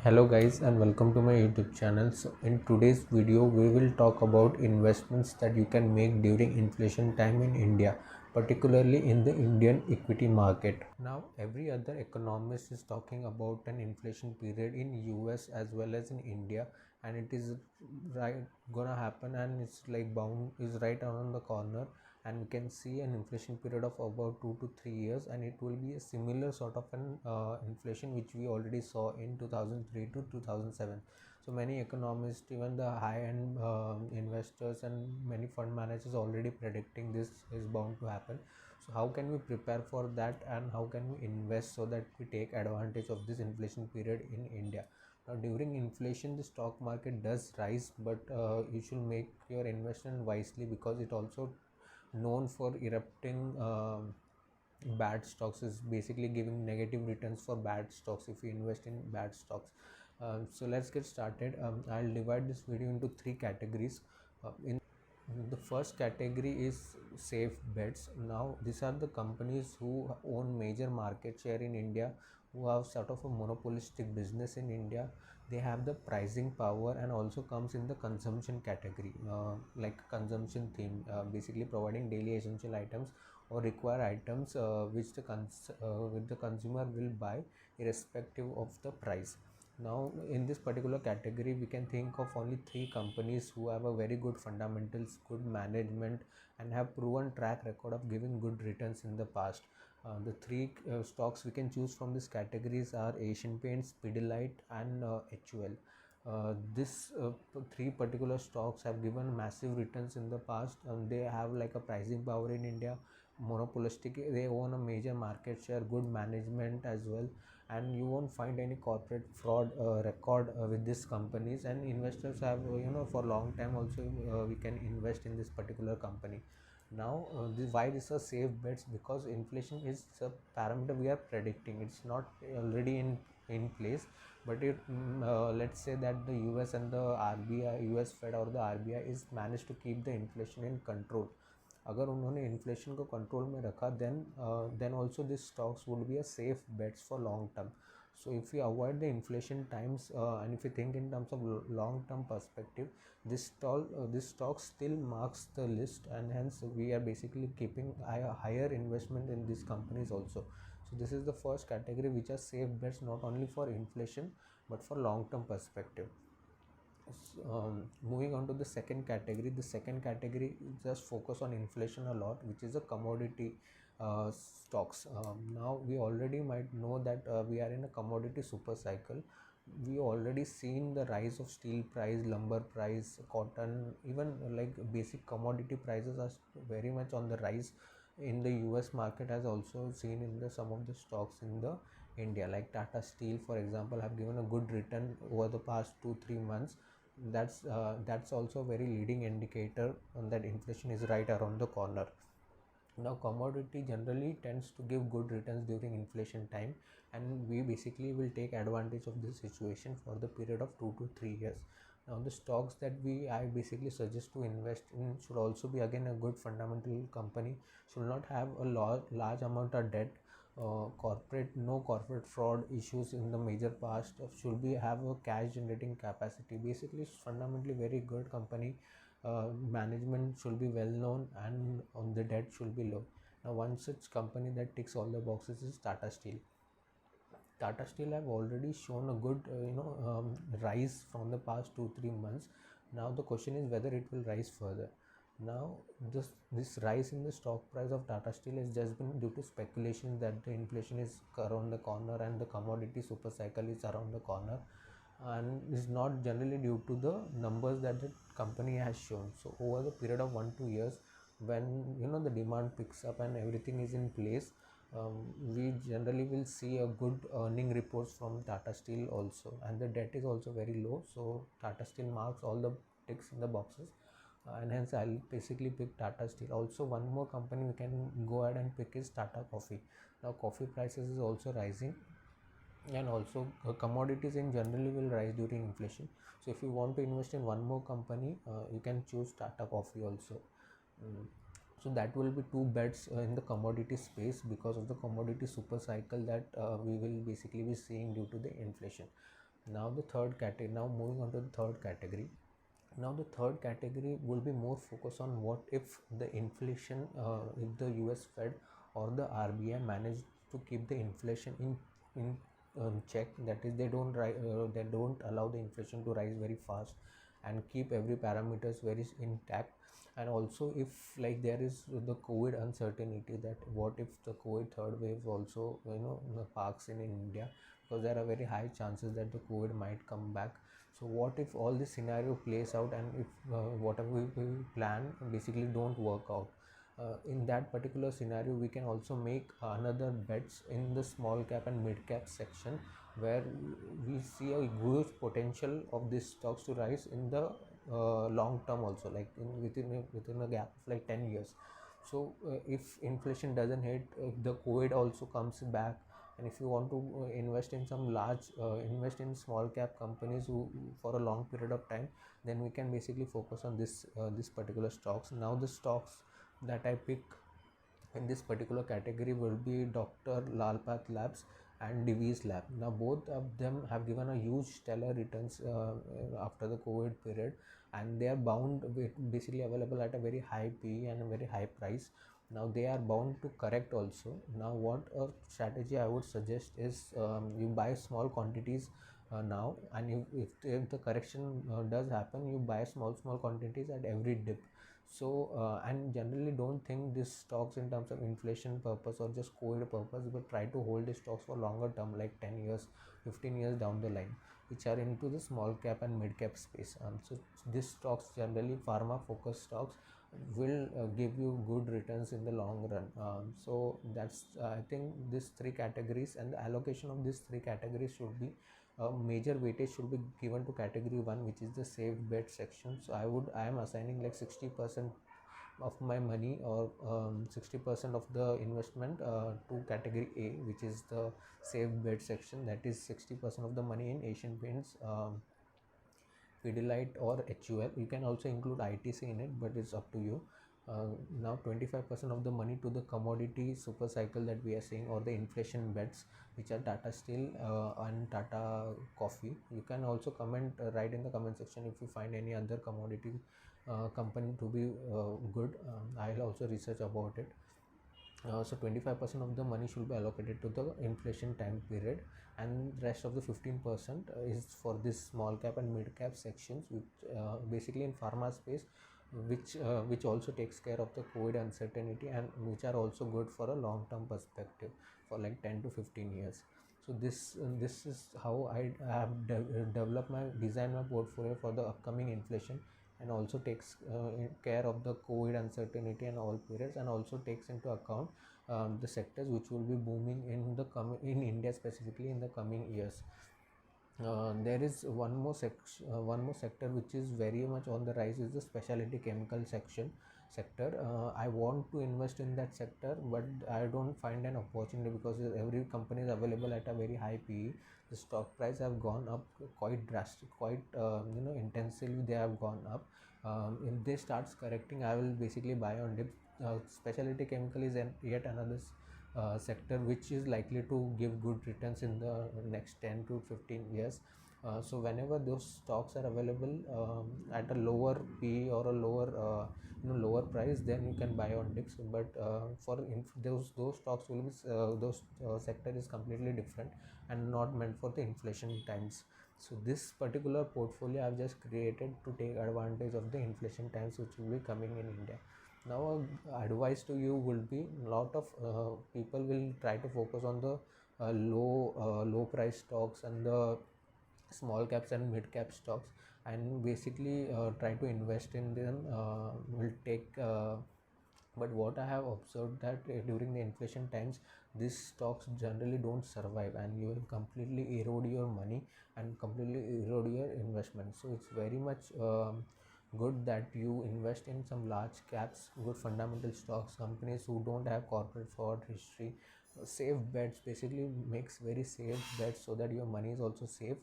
Hello guys and welcome to my YouTube channel. So in today's video we will talk about investments that you can make during inflation time in India, particularly in the Indian equity market. Now every other economist is talking about an inflation period in US as well as in India, and it is right gonna happen, and it's like bound is right around the corner, and we can see an inflation period of about 2 to 3 years, and it will be a similar sort of an inflation which we already saw in 2003 to 2007. So many economists, even the high-end investors and many fund managers already predicting this is bound to happen. So how can we prepare for that, and how can we invest so that we take advantage of this inflation period in India? Now during inflation the stock market does rise, but you should make your investment wisely, because it also known for erupting bad stocks, is basically giving negative returns for bad stocks if you invest in bad stocks. So let's get started. I'll divide this video into three categories. In the first category is safe bets. Now these are the companies who own major market share in India, who have sort of a monopolistic business in India. They have the pricing power and also comes in the consumption category, like consumption theme, basically providing daily essential items or require items which the consumer will buy irrespective of the price. Now in this particular category we can think of only three companies who have a very good fundamentals, good management, and have proven track record of giving good returns in the past. The three stocks we can choose from these categories are Asian Paints, Pidilite, and HUL. This three particular stocks have given massive returns in the past, and they have like a pricing power in India, monopolistic, they own a major market share, good management as well, and you won't find any corporate fraud record with these companies, and investors have for long time also we can invest in this particular company. Now why this are safe bets? Because inflation is a parameter we are predicting, it's not already in place, but let's say that the US and the RBI, US Fed or the RBI is managed to keep the inflation in control. अगर उन्होंने inflation को control में रखा, then also these stocks would be a safe bets for long term. So if we avoid the inflation times, and if you think in terms of long term perspective, this stock still marks the list, and hence we are basically keeping a higher investment in these companies also. So this is the first category, which are safe bets not only for inflation but for long term perspective. Moving on to the second category, just focus on inflation a lot, which is a commodity stocks. Now we already might know that we are in a commodity super cycle. We already seen the rise of steel price, lumber price, cotton, even like basic commodity prices are very much on the rise in the US market, has also seen in the some of the stocks in the India, like Tata Steel for example have given a good return over the past 2-3 months. That's also a very leading indicator on that inflation is right around the corner. Now commodity generally tends to give good returns during inflation time, and we basically will take advantage of this situation for the period of 2 to 3 years. Now the stocks that I basically suggest to invest in should also be again a good fundamental company, should not have a large amount of debt, no corporate fraud issues in the major past, should be have a cash generating capacity, basically fundamentally very good company. Management should be well known, and on the debt should be low. Now one such company that ticks all the boxes is Tata Steel. Tata Steel have already shown a good rise from the past 2-3 months. Now the question is whether it will rise further. Now this rise in the stock price of Tata Steel has just been due to speculation that the inflation is around the corner and the commodity super cycle is around the corner, and is not generally due to the numbers that the company has shown. So over the period of 1-2 years, when the demand picks up and everything is in place, we generally will see a good earning reports from Tata Steel also, and the debt is also very low. So Tata Steel marks all the ticks in the boxes, and hence I'll basically pick Tata Steel. Also one more company we can go ahead and pick is Tata Coffee. Now coffee prices is also rising, and also commodities in generally will rise during inflation. So if you want to invest in one more company, you can choose Tata Coffee also. So that will be two bets in the commodity space, because of the commodity super cycle that we will basically be seeing due to the inflation. Now the third category, now moving on to the third category. Now the third category will be more focused on what if the inflation, if the US Fed or the RBI manage to keep the inflation in check, that is they don't allow the inflation to rise very fast and keep every parameters very intact. And also if like there is the COVID uncertainty, that what if the COVID third wave also parks in India, because there are very high chances that the COVID might come back. So what if all this scenario plays out, and if whatever we plan basically don't work out, in that particular scenario we can also make another bets in the small cap and mid cap section, where we see a huge potential of these stocks to rise in the long term also, like within a gap of like 10 years. So if inflation doesn't hit, if the COVID also comes back, and if you want to invest in some large invest in small cap companies who for a long period of time, then we can basically focus on this particular stocks. Now the stocks that I pick in this particular category will be Dr. Lalpath Labs and Divi's Lab. Now both of them have given a huge stellar returns after the COVID period, and they are bound with basically available at a very high P and a very high price. Now they are bound to correct also. Now what a strategy I would suggest is, you buy small quantities now, and if the correction does happen, you buy small quantities at every dip. So and generally don't think these stocks in terms of inflation purpose or just COVID purpose, but try to hold these stocks for longer term, like 10 years 15 years down the line, which are into the small cap and mid cap space. So these stocks, generally pharma focused stocks, will give you good returns in the long run. So that's I think these three categories, and the allocation of these three categories should be, major weightage should be given to category 1, which is the safe bet section. So I am assigning like 60% of my money, or 60% of the investment to category A, which is the safe bet section. That is 60% of the money in Asian Paints, Pidilite or HUL. You can also include ITC in it, but it's up to you. Now 25% of the money to the commodity super cycle that we are seeing, or the inflation bets, which are Tata Steel and Tata Coffee. You can also comment, write in the comment section if you find any other commodity company to be good. I'll also research about it. So 25% of the money should be allocated to the inflation time period, and rest of the 15% is for this small cap and mid cap sections, which basically in pharma space, which also takes care of the COVID uncertainty, and which are also good for a long term perspective for like 10 to 15 years. So this is how I have developed my design my portfolio for the upcoming inflation, and also takes care of the COVID uncertainty and all periods, and also takes into account the sectors which will be booming in India, specifically in the coming years. There is one more sector which is very much on the rise, is the specialty chemical sector. I want to invest in that sector, but I don't find an opportunity, because every company is available at a very high PE. The stock price have gone up quite drastic, quite intensively they have gone up. If they starts correcting, I will basically buy on dip. Specialty chemical is yet another sector which is likely to give good returns in the next 10 to 15 years. So whenever those stocks are available at a lower P or a lower price, then you can buy on dips. But those stocks will be those sector is completely different and not meant for the inflation times. So this particular portfolio I've just created to take advantage of the inflation times which will be coming in India. Now advice to you will be, a lot of people will try to focus on the low price stocks and the small caps and mid cap stocks, and basically try to invest in them, will take but what I have observed that during the inflation times, these stocks generally don't survive, and you will completely erode your money and completely erode your investment. So it's very much good that you invest in some large caps, good fundamental stocks, companies who don't have corporate fraud history. Safe bets, basically makes very safe bets, so that your money is also safe,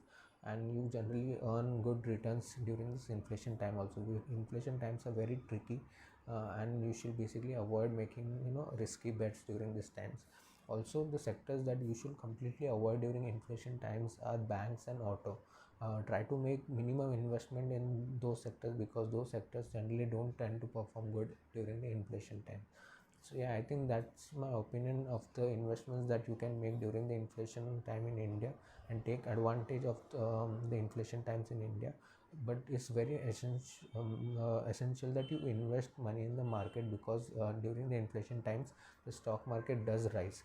and you generally earn good returns during this inflation time also. Inflation times are very tricky, and you should basically avoid making risky bets during these times. Also, the sectors that you should completely avoid during inflation times are banks and auto. Try to make minimum investment in those sectors, because those sectors generally don't tend to perform good during the inflation time. So yeah, I think that's my opinion of the investments that you can make during the inflation time in India, and take advantage of the inflation times in India. But it's very essential that you invest money in the market, because during the inflation times the stock market does rise,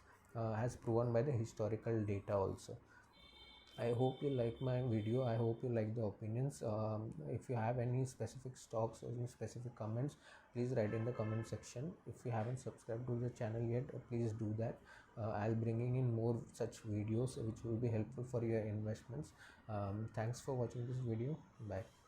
as proven by the historical data also. I hope you like my video. I hope you like the opinions. If you have any specific stocks or any specific comments, please write in the comment section. If you haven't subscribed to the channel yet, please do that. I'll bringing in more such videos which will be helpful for your investments. Thanks for watching this video. Bye.